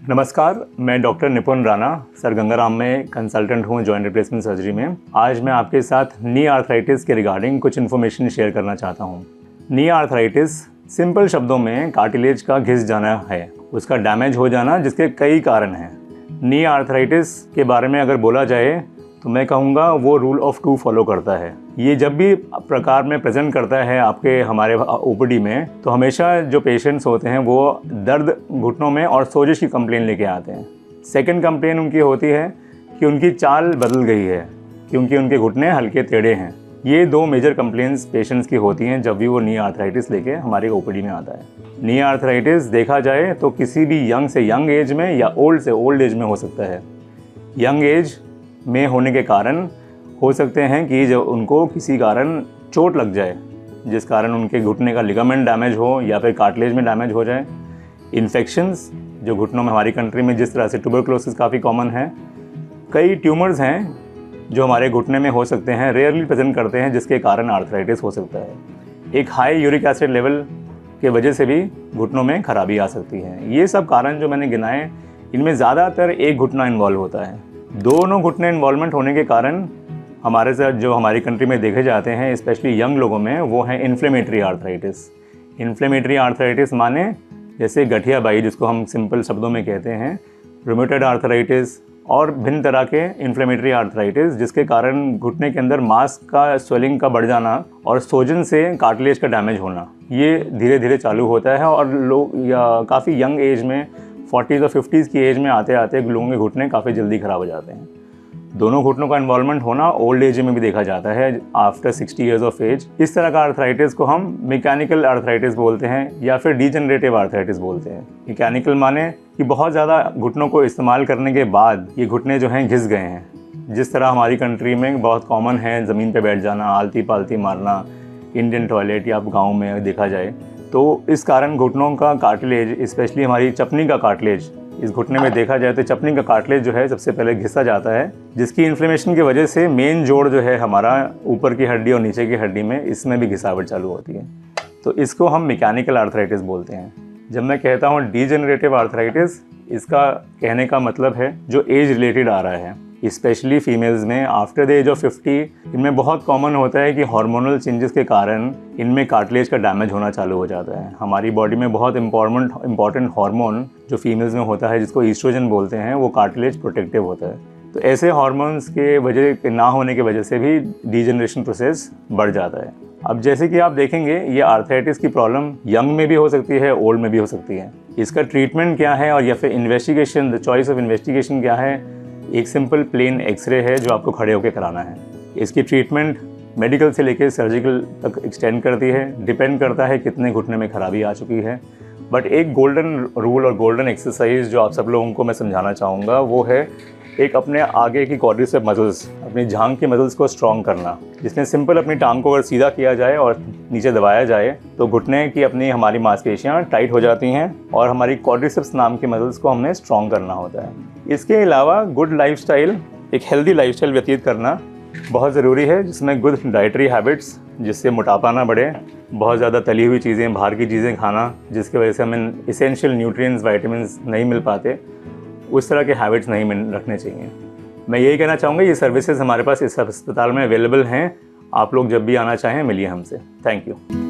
नमस्कार, मैं डॉक्टर निपुण राणा सर गंगाराम में कंसल्टेंट हूँ जॉइंट रिप्लेसमेंट सर्जरी में। आज मैं आपके साथ नी आर्थराइटिस के रिगार्डिंग कुछ इन्फॉर्मेशन शेयर करना चाहता हूँ। नी आर्थराइटिस सिंपल शब्दों में कार्टिलेज का घिस जाना है, उसका डैमेज हो जाना, जिसके कई कारण हैं। नी आर्थराइटिस के बारे में अगर बोला जाए तो मैं कहूँगा वो रूल ऑफ 2 फॉलो करता है। ये जब भी प्रकार में प्रेजेंट करता है आपके हमारे ओपीडी में, तो हमेशा जो पेशेंट्स होते हैं वो दर्द घुटनों में और सोजिश की कंप्लेन लेके आते हैं। सेकंड कंप्लेन उनकी होती है कि उनकी चाल बदल गई है, क्योंकि उनके घुटने हल्के टेढ़े हैं। ये 2 मेजर कंप्लेंट्स पेशेंट्स की होती हैं जब भी वो नी आर्थराइटिस लेके हमारे ओपीडी में आता है। नी आर्थराइटिस देखा जाए तो किसी भी यंग से यंग एज में या ओल्ड से ओल्ड एज में हो सकता है। यंग एज में होने के कारण हो सकते हैं कि जब उनको किसी कारण चोट लग जाए, जिस कारण उनके घुटने का लिगामेंट डैमेज हो या फिर कार्टिलेज में डैमेज हो जाए। इन्फेक्शंस जो घुटनों में हमारी कंट्री में जिस तरह से ट्यूबरकुलोसिस काफ़ी कॉमन है, कई ट्यूमर्स हैं जो हमारे घुटने में हो सकते हैं, रेयरली प्रेजेंट करते हैं, जिसके कारण आर्थराइटिस हो सकता है। एक हाई यूरिक एसिड लेवल के वजह से भी घुटनों में खराबी आ सकती है। ये सब कारण जो मैंने गिनाए, इनमें ज़्यादातर एक घुटना इन्वॉल्व होता है। दोनों घुटने इन्वॉल्वमेंट होने के कारण हमारे साथ जो हमारी कंट्री में देखे जाते हैं, स्पेशली यंग लोगों में, वो है इन्फ्लेमेटरी आर्थराइटिस। इन्फ्लेमेटरी आर्थराइटिस माने जैसे गठिया बाई, जिसको हम सिंपल शब्दों में कहते हैं, रूमेटॉइड आर्थराइटिस और भिन्न तरह के इन्फ्लेमेटरी आर्थराइटिस, जिसके कारण घुटने के अंदर मांस का स्वेलिंग का बढ़ जाना और सोजन से कार्टिलेज का डैमेज होना, ये धीरे धीरे चालू होता है। और लोग काफ़ी यंग एज में 40s और 50s की एज में आते आते लोगों के घुटने काफ़ी जल्दी ख़राब हो जाते हैं। दोनों घुटनों का इन्वॉल्वमेंट होना ओल्ड एज में भी देखा जाता है, आफ्टर 60 ईयर्स ऑफ एज। इस तरह का आर्थराइटिस को हम मैकेनिकल आर्थराइटिस बोलते हैं या फिर डीजनरेटिव आर्थराइटिस बोलते हैं। मैकेनिकल माने कि बहुत ज़्यादा घुटनों को इस्तेमाल करने के बाद ये घुटने जो हैं घिस गए हैं। जिस तरह हमारी कंट्री में बहुत कॉमन है ज़मीन पर बैठ जाना, आलती पालती मारना, इंडियन टॉयलेट या गाँव में देखा जाए, तो इस कारण घुटनों का कार्टिलेज, स्पेशली हमारी चपनी का कार्टिलेज, इस घुटने में देखा जाए तो चपनी का कार्टिलेज जो है सबसे पहले घिसा जाता है, जिसकी इन्फ्लेमेशन की वजह से मेन जोड़ जो है हमारा ऊपर की हड्डी और नीचे की हड्डी में, इसमें भी घिसावट चालू होती है। तो इसको हम मैकेनिकल आर्थराइटिस बोलते हैं। जब मैं कहता हूँ डीजनरेटिव आर्थराइटिस, इसका कहने का मतलब है जो एज रिलेटेड आ रहा है, स्पेशली फीमेल्स में आफ्टर द एज ऑफ 50। इनमें बहुत कॉमन होता है कि हार्मोनल चेंजेस के कारण इनमें कार्टिलेज का डैमेज होना चालू हो जाता है। हमारी बॉडी में बहुत इंपॉर्टेंट हार्मोन जो फीमेल्स में होता है, जिसको ईस्ट्रोजन बोलते हैं, वो कार्टिलेज प्रोटेक्टिव होता है। तो ऐसे हार्मोन्स के वजह के ना होने की वजह से भी डीजनरेशन प्रोसेस बढ़ जाता है। अब जैसे कि आप देखेंगे, ये आर्थराइटिस की प्रॉब्लम यंग में भी हो सकती है, ओल्ड में भी हो सकती है। इसका ट्रीटमेंट क्या है और या फिर investigation, the choice of investigation क्या है? एक सिंपल प्लेन एक्सरे है जो आपको खड़े होकर कराना है। इसकी ट्रीटमेंट मेडिकल से लेकर सर्जिकल तक एक्सटेंड करती है, डिपेंड करता है कितने घुटने में खराबी आ चुकी है। बट एक गोल्डन रूल और गोल्डन एक्सरसाइज जो आप सब लोगों को मैं समझाना चाहूँगा, वो है एक अपने आगे की क्वाड्रिसेप मसल्स, अपनी जांघ की मसल्स को स्ट्रॉन्ग करना। जिसमें सिंपल अपनी टांग को अगर सीधा किया जाए और नीचे दबाया जाए तो घुटने की अपनी हमारी मांसपेशियाँ टाइट हो जाती हैं और हमारी क्वाड्रिसेप्स नाम की मसल्स को हमने स्ट्रॉन्ग करना होता है। इसके अलावा गुड लाइफस्टाइल, एक हेल्दी लाइफस्टाइल व्यतीत करना बहुत ज़रूरी है, जिसमें गुड डाइटरी हैबिट्स, जिससे मोटापा ना बढ़े, बहुत ज़्यादा तली हुई चीज़ें, बाहर की चीज़ें खाना जिसकी वजह से हमें इसेंशियल न्यूट्रिएंट्स, विटामिन्स नहीं मिल पाते, उस तरह के हैबिट्स नहीं रखने चाहिए। मैं यही कहना चाहूँगा, ये सर्विसेज हमारे पास इस अस्पताल में अवेलेबल हैं। आप लोग जब भी आना चाहें मिलिए हमसे। Thank you.